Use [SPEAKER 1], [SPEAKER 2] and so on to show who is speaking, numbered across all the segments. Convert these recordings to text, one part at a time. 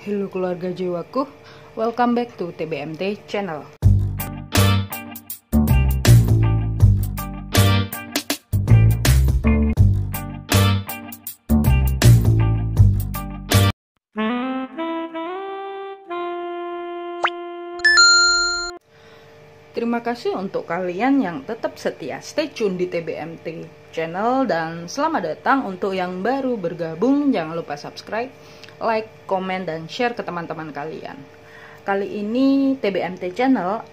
[SPEAKER 1] Halo keluarga jiwaku, welcome back to TBMT channel. Terima kasih untuk kalian yang tetap setia stay tune di TBMT channel, dan selamat datang untuk yang baru bergabung. Jangan lupa subscribe, like, komen, dan share ke teman-teman kalian. Kali ini TBMT channel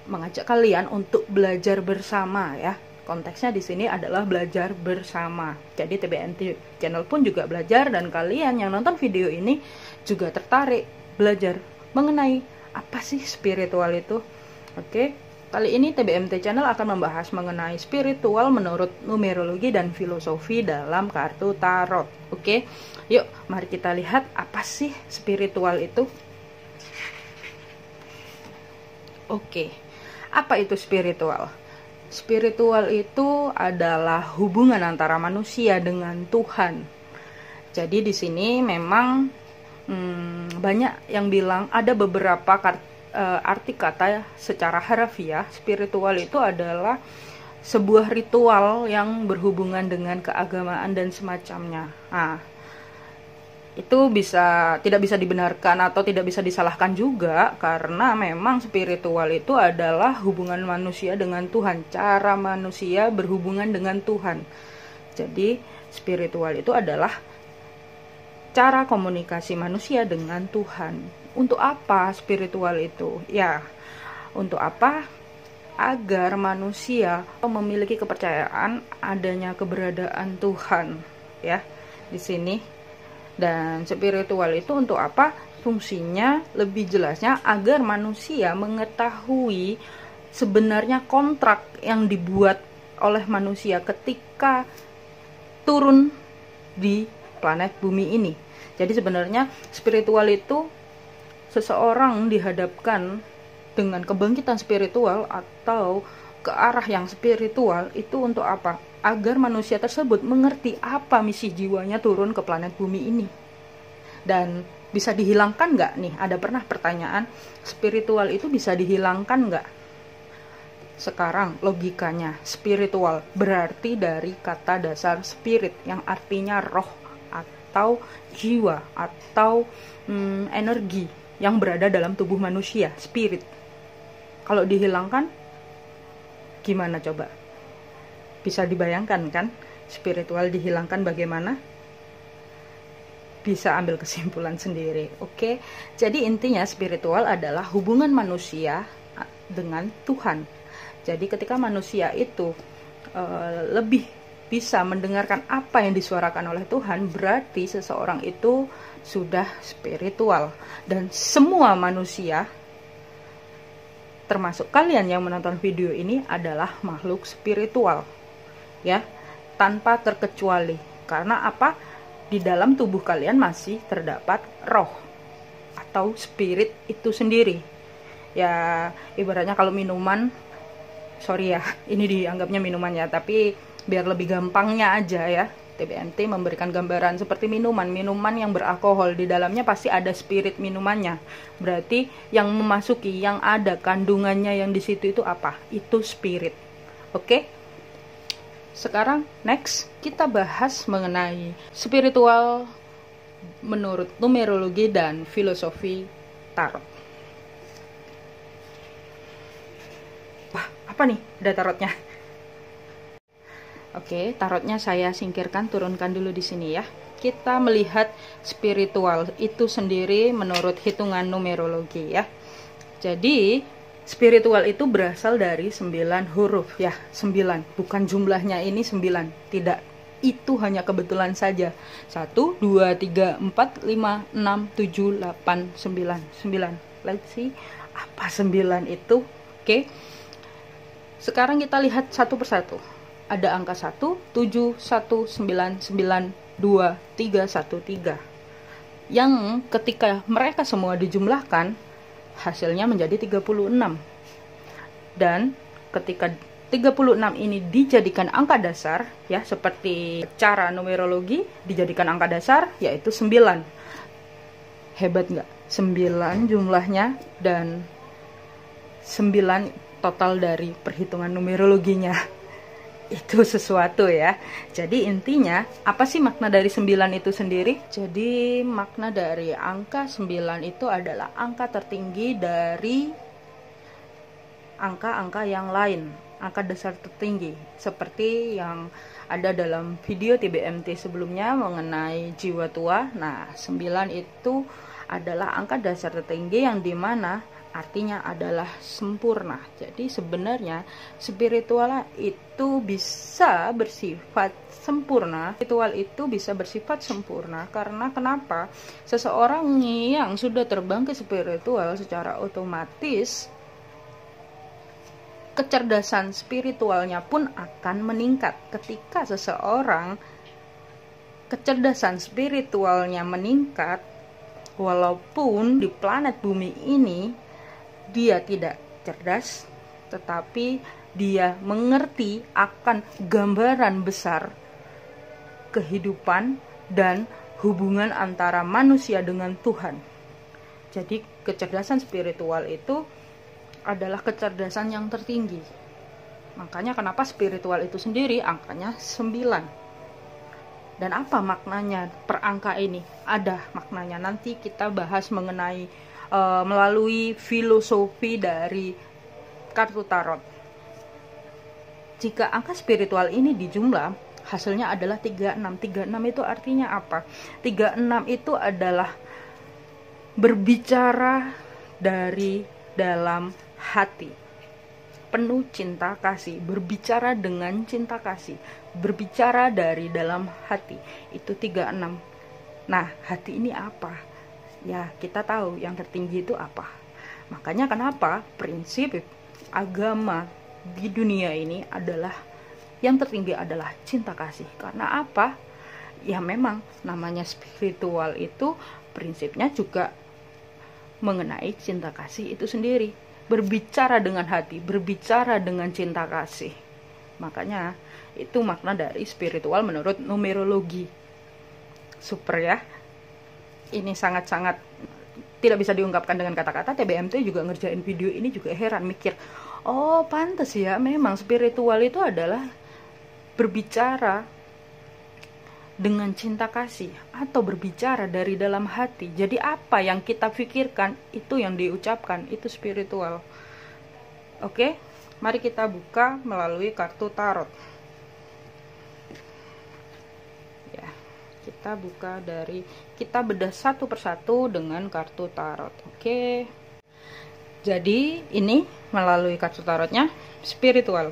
[SPEAKER 1] mengajak kalian untuk belajar bersama ya. Konteksnya di sini adalah belajar bersama. Jadi TBMT channel pun juga belajar, dan kalian yang nonton video ini juga tertarik belajar mengenai apa sih spiritual itu. Oke. Kali ini TBMT channel akan membahas mengenai spiritual menurut numerologi dan filosofi dalam kartu tarot. Oke, yuk mari kita lihat apa sih spiritual itu. Oke, apa itu spiritual? Spiritual itu adalah hubungan antara manusia dengan Tuhan. Jadi di sini memang banyak yang bilang ada beberapa arti kata secara harfiah. Spiritual itu adalah sebuah ritual yang berhubungan dengan keagamaan dan semacamnya. Nah, itu tidak bisa dibenarkan atau tidak bisa disalahkan juga, karena memang spiritual itu adalah hubungan manusia dengan Tuhan, cara manusia berhubungan dengan Tuhan. Jadi spiritual itu adalah cara komunikasi manusia dengan Tuhan. Untuk apa spiritual itu? Ya, untuk apa? Agar manusia memiliki kepercayaan adanya keberadaan Tuhan, ya, di sini. Dan spiritual itu untuk apa? Fungsinya lebih jelasnya agar manusia mengetahui sebenarnya kontrak yang dibuat oleh manusia ketika turun di planet bumi ini. Jadi sebenarnya spiritual itu seseorang dihadapkan dengan kebangkitan spiritual atau ke arah yang spiritual itu untuk apa? Agar manusia tersebut mengerti apa misi jiwanya turun ke planet bumi ini. Dan bisa dihilangkan nggak nih? Ada pernah pertanyaan, spiritual itu bisa dihilangkan nggak? Sekarang logikanya, spiritual berarti dari kata dasar spirit yang artinya roh atau jiwa atau energi yang berada dalam tubuh manusia, spirit. Kalau dihilangkan, gimana coba? Bisa dibayangkan kan? Spiritual dihilangkan bagaimana? Bisa ambil kesimpulan sendiri. Oke, jadi intinya spiritual adalah hubungan manusia dengan Tuhan. Jadi ketika manusia itu lebih bisa mendengarkan apa yang disuarakan oleh Tuhan, berarti seseorang itu sudah spiritual. Dan semua manusia, termasuk kalian yang menonton video ini, adalah makhluk spiritual, ya, tanpa terkecuali. Karena apa? Di dalam tubuh kalian masih terdapat roh atau spirit itu sendiri. Ya, ibaratnya kalau minuman, sorry ya, ini dianggapnya minuman ya, tapi biar lebih gampangnya aja ya, TBMT memberikan gambaran seperti minuman yang beralkohol, di dalamnya pasti ada spirit minumannya. Berarti yang memasuki, yang ada kandungannya yang di situ itu apa? Itu spirit. Oke? Sekarang next kita bahas mengenai spiritual menurut numerologi dan filosofi tarot. Wah, apa nih? Ada tarotnya. Oke, tarotnya saya singkirkan, turunkan dulu di sini ya. Kita melihat spiritual itu sendiri menurut hitungan numerologi ya. Jadi, spiritual itu berasal dari 9 huruf ya, 9. Bukan jumlahnya ini 9, tidak. Itu hanya kebetulan saja. 1, 2, 3, 4, 5, 6, 7, 8, 9. 9. Let's see, apa 9 itu? Oke. Sekarang kita lihat satu persatu. Ada angka 1, 7, 1, 9, 9, 2, 3, 1, 3. Yang ketika mereka semua dijumlahkan, hasilnya menjadi 36. Dan ketika 36 ini dijadikan angka dasar, ya, seperti cara numerologi dijadikan angka dasar, yaitu 9. Hebat nggak? 9 jumlahnya dan 9 total dari perhitungan numerologinya. Itu sesuatu ya. Jadi intinya, apa sih makna dari 9 itu sendiri? Jadi makna dari angka 9 itu adalah angka tertinggi dari angka-angka yang lain, angka dasar tertinggi, seperti yang ada dalam video TBMT sebelumnya mengenai jiwa tua. Nah, 9 itu adalah angka dasar tertinggi yang dimana artinya adalah sempurna. Jadi sebenarnya spiritual itu bisa bersifat sempurna. Spiritual itu bisa bersifat sempurna karena kenapa? Seseorang yang sudah terbang ke spiritual secara otomatis kecerdasan spiritualnya pun akan meningkat. Ketika seseorang kecerdasan spiritualnya meningkat, walaupun di planet bumi ini dia tidak cerdas, tetapi dia mengerti akan gambaran besar kehidupan dan hubungan antara manusia dengan Tuhan. Jadi kecerdasan spiritual itu adalah kecerdasan yang tertinggi. Makanya kenapa spiritual itu sendiri angkanya 9. Dan apa maknanya per angka ini? Ada maknanya, nanti kita bahas mengenai melalui filosofi dari kartu tarot. Jika angka spiritual ini dijumlah, hasilnya adalah 36. 36 itu artinya apa? 36 itu adalah berbicara dari dalam hati, penuh cinta kasih, berbicara dengan cinta kasih, berbicara dari dalam hati. Itu 36. Nah, hati ini apa? Ya, kita tahu yang tertinggi itu apa. Makanya kenapa prinsip agama di dunia ini adalah yang tertinggi adalah cinta kasih. Karena apa? Ya memang namanya spiritual itu prinsipnya juga mengenai cinta kasih itu sendiri. Berbicara dengan hati, berbicara dengan cinta kasih. Makanya itu makna dari spiritual menurut numerologi. Super ya. Ini sangat-sangat tidak bisa diungkapkan dengan kata-kata. TBMT juga ngerjain video ini juga heran, mikir, oh pantas ya, memang spiritual itu adalah berbicara dengan cinta kasih atau berbicara dari dalam hati. Jadi apa yang kita pikirkan itu yang diucapkan, itu spiritual. Oke, mari kita buka melalui kartu tarot. Ya, kita buka dari, kita bedah satu persatu dengan kartu tarot. Oke. Jadi ini melalui kartu tarotnya spiritual.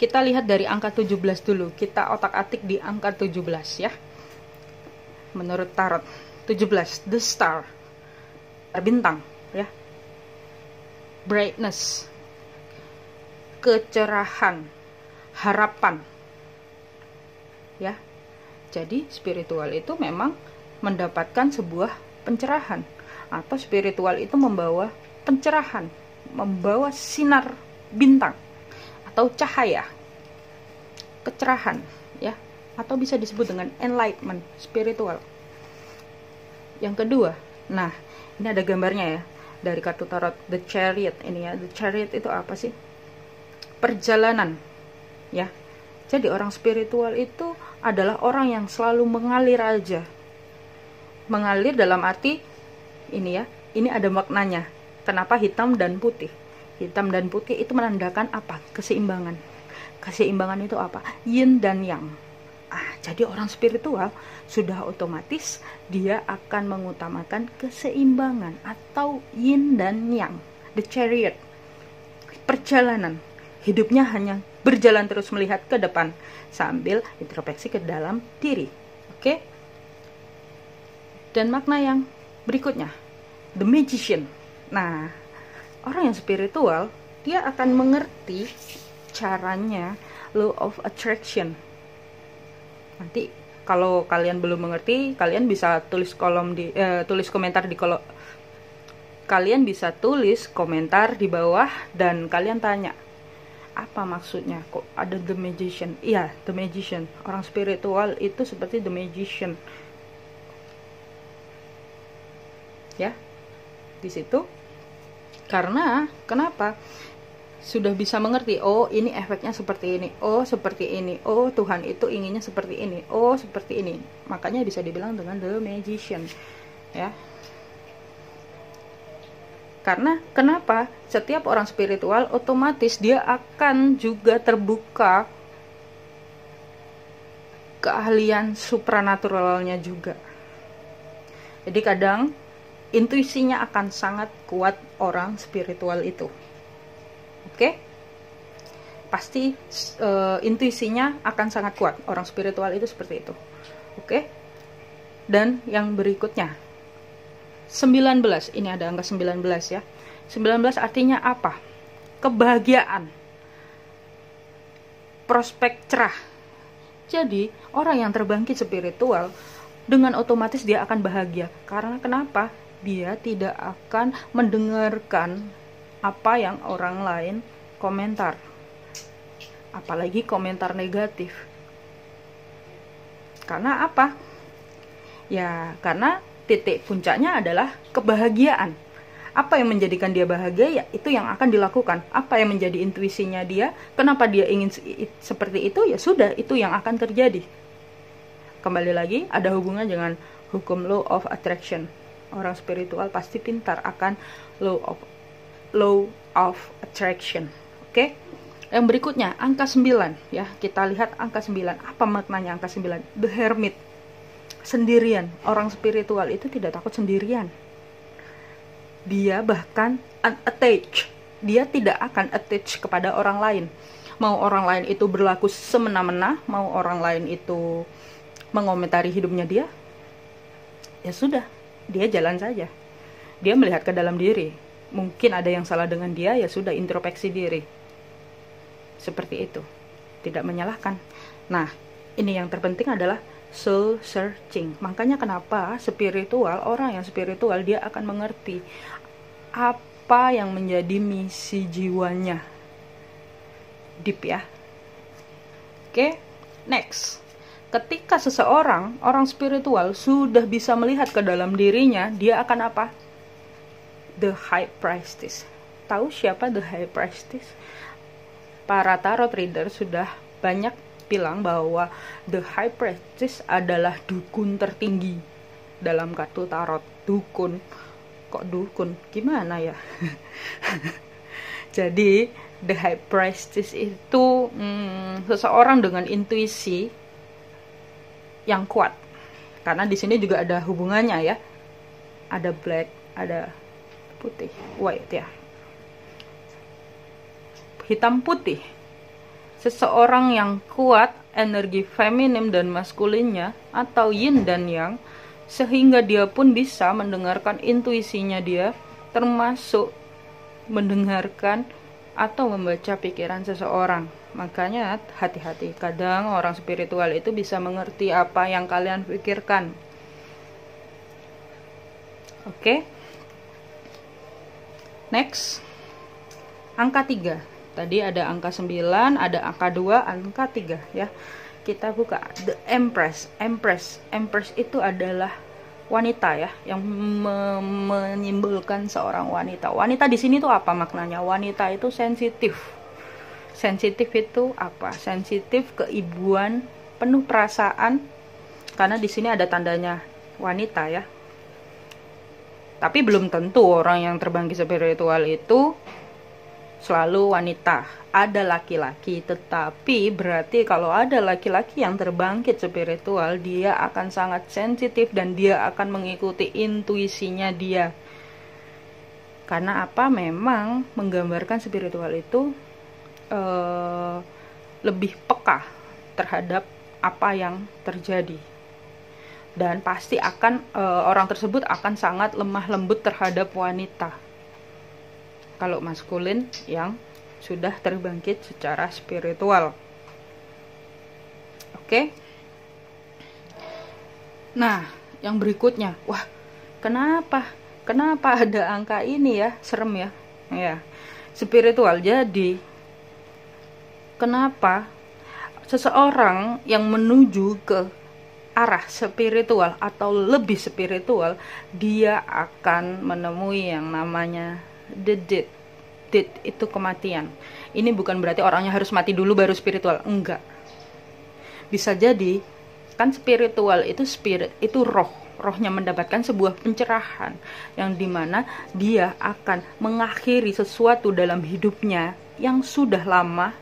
[SPEAKER 1] Kita lihat dari angka 17 dulu. Kita otak-atik di angka 17 ya. Menurut tarot, 17, the star. Bintang ya. Brightness. Kecerahan, harapan. Ya. Jadi spiritual itu memang mendapatkan sebuah pencerahan, atau spiritual itu membawa pencerahan, membawa sinar bintang atau cahaya, kecerahan ya, atau bisa disebut dengan enlightenment spiritual. Yang kedua, nah ini ada gambarnya ya dari kartu tarot the chariot ini ya. The chariot itu apa sih? Perjalanan ya. Jadi orang spiritual itu adalah orang yang selalu mengalir aja. Mengalir dalam arti ini ya, ini ada maknanya. Kenapa hitam dan putih? Hitam dan putih itu menandakan apa? Keseimbangan. Keseimbangan itu apa? Yin dan yang. Jadi orang spiritual sudah otomatis dia akan mengutamakan keseimbangan atau yin dan yang. The chariot. Perjalanan. Hidupnya hanya berjalan terus melihat ke depan sambil introspeksi ke dalam diri. Oke? Dan makna yang berikutnya, the magician. Nah, orang yang spiritual dia akan mengerti caranya law of attraction. Nanti kalau kalian belum mengerti, kalian bisa tulis komentar di kolom. Kalian bisa tulis komentar di bawah dan kalian tanya, apa maksudnya kok ada the magician? Iya, the magician. Orang spiritual itu seperti the magician. Ya, di situ. Karena kenapa? Sudah bisa mengerti, oh ini efeknya seperti ini, oh seperti ini, oh Tuhan itu inginnya seperti ini, oh seperti ini. Makanya bisa dibilang dengan the magician, ya. Karena kenapa? Setiap orang spiritual otomatis dia akan juga terbuka keahlian supranaturalnya juga. Jadi kadang intuisinya akan sangat kuat orang spiritual itu. Oke? Pasti intuisinya akan sangat kuat. Orang spiritual itu seperti itu. Oke? Dan yang berikutnya 19. Ini ada angka 19 ya. 19 artinya apa? Kebahagiaan. Prospek cerah. Jadi, orang yang terbangkit spiritual dengan otomatis dia akan bahagia. Karena kenapa? Dia tidak akan mendengarkan apa yang orang lain komentar, apalagi komentar negatif. Karena apa? Ya, karena titik puncaknya adalah kebahagiaan. Apa yang menjadikan dia bahagia, ya itu yang akan dilakukan. Apa yang menjadi intuisinya dia, kenapa dia ingin seperti itu, ya sudah, itu yang akan terjadi. Kembali lagi, ada hubungan dengan hukum law of attraction. Orang spiritual pasti pintar akan law of attraction. Oke? Yang berikutnya, angka 9 ya. Kita lihat angka 9. Apa maknanya angka 9? The Hermit. Sendirian. Orang spiritual itu tidak takut sendirian. Dia bahkan unattached. Dia tidak akan attach kepada orang lain. Mau orang lain itu berlaku semena-mena, mau orang lain itu mengomentari hidupnya dia, ya sudah, dia jalan saja. Dia melihat ke dalam diri. Mungkin ada yang salah dengan dia, ya sudah, introspeksi diri. Seperti itu. Tidak menyalahkan. Nah, ini yang terpenting adalah soul searching. Makanya kenapa spiritual, orang yang spiritual dia akan mengerti apa yang menjadi misi jiwanya. Deep ya. Oke, next. Ketika seseorang, orang spiritual sudah bisa melihat ke dalam dirinya, dia akan apa? The High Priestess. Tahu siapa The High Priestess? Para tarot reader sudah banyak bilang bahwa The High Priestess adalah dukun tertinggi dalam kartu tarot. Dukun, kok dukun? Gimana ya? Jadi The High Priestess itu seseorang dengan intuisi yang kuat. Karena di sini juga ada hubungannya ya. Ada black, ada putih, white ya. Hitam putih. Seseorang yang kuat energi feminim dan maskulinnya atau yin dan yang, sehingga dia pun bisa mendengarkan intuisinya dia, termasuk mendengarkan atau membaca pikiran seseorang. Makanya hati-hati, kadang orang spiritual itu bisa mengerti apa yang kalian pikirkan. Oke. Next. Angka 3. Tadi ada angka 9, ada angka 2, angka 3 ya. Kita buka The Empress. Empress itu adalah wanita ya, yang menyimbolkan seorang wanita. Wanita di sini tuh apa maknanya? Wanita itu sensitif. Sensitif itu apa? Sensitif, keibuan, penuh perasaan. Karena di sini ada tandanya wanita ya. Tapi belum tentu orang yang terbangkit spiritual itu selalu wanita. Ada laki-laki, tetapi berarti kalau ada laki-laki yang terbangkit spiritual, dia akan sangat sensitif dan dia akan mengikuti intuisinya dia. Karena apa? Memang menggambarkan spiritual itu lebih peka terhadap apa yang terjadi. Dan pasti akan orang tersebut akan sangat lemah lembut terhadap wanita. Kalau maskulin yang sudah terbangkit secara spiritual. Oke. Nah, yang berikutnya, wah, kenapa ada angka ini ya? Serem ya. Ya, spiritual. Jadi, kenapa seseorang yang menuju ke arah spiritual atau lebih spiritual, dia akan menemui yang namanya the death. Death itu kematian. Ini bukan berarti orangnya harus mati dulu baru spiritual, enggak. Bisa jadi kan spiritual itu spirit, itu rohnya mendapatkan sebuah pencerahan yang dimana dia akan mengakhiri sesuatu dalam hidupnya yang sudah lama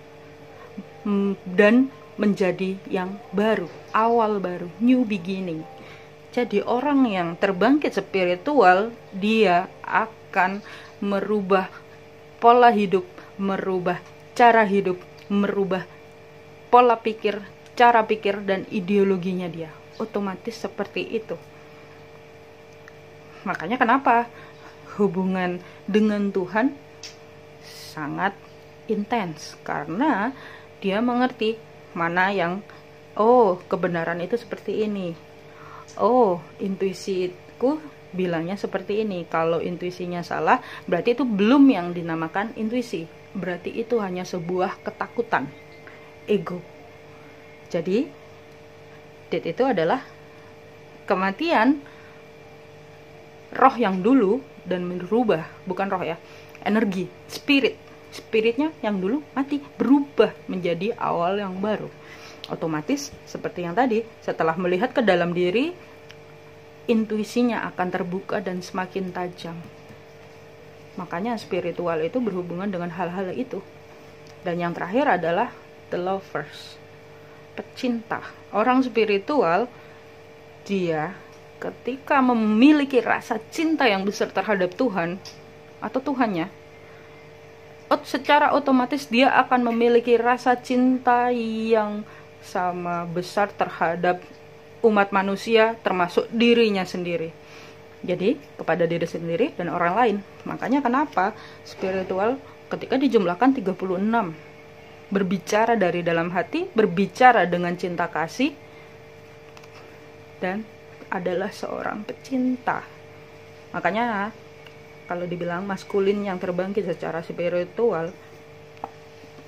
[SPEAKER 1] dan menjadi yang baru, awal baru, new beginning. Jadi orang yang terbangkit spiritual, dia akan merubah pola hidup, merubah cara hidup, merubah pola pikir, cara pikir dan ideologinya dia. Otomatis seperti itu. Makanya kenapa hubungan dengan Tuhan sangat intens, karena dia mengerti mana yang kebenaran itu seperti ini, intuisiku bilangnya seperti ini. Kalau intuisinya salah, berarti itu belum yang dinamakan intuisi, berarti itu hanya sebuah ketakutan ego. Jadi death itu adalah kematian roh yang dulu dan merubah, bukan roh ya, energi, spiritnya yang dulu mati berubah menjadi awal yang baru. Otomatis seperti yang tadi, setelah melihat ke dalam diri, intuisinya akan terbuka dan semakin tajam. Makanya spiritual itu berhubungan dengan hal-hal itu. Dan yang terakhir adalah the lovers, pecinta. Orang spiritual, dia ketika memiliki rasa cinta yang besar terhadap Tuhan atau Tuhannya, secara otomatis dia akan memiliki rasa cinta yang sama besar terhadap umat manusia, termasuk dirinya sendiri. Jadi kepada diri sendiri dan orang lain. Makanya kenapa spiritual ketika dijumlahkan 36, berbicara dari dalam hati, berbicara dengan cinta kasih, dan adalah seorang pecinta. Makanya kalau dibilang maskulin yang terbangkit secara spiritual,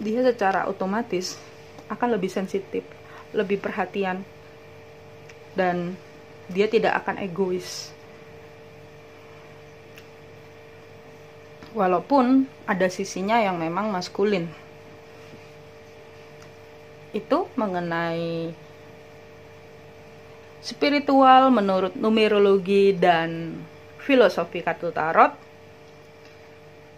[SPEAKER 1] dia secara otomatis akan lebih sensitif, lebih perhatian, dan dia tidak akan egois. Walaupun ada sisinya yang memang maskulin. Itu mengenai spiritual menurut numerologi dan filosofi kartu tarot.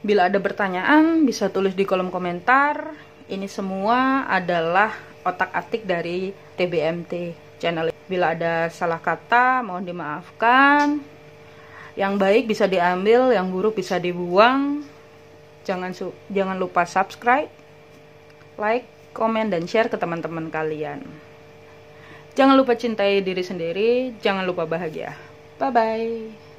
[SPEAKER 1] Bila ada pertanyaan, bisa tulis di kolom komentar. Ini semua adalah otak-atik dari TBMT channel. Bila ada salah kata, mohon dimaafkan. Yang baik bisa diambil, yang buruk bisa dibuang. Jangan lupa subscribe, like, komen, dan share ke teman-teman kalian. Jangan lupa cintai diri sendiri, jangan lupa bahagia. Bye-bye.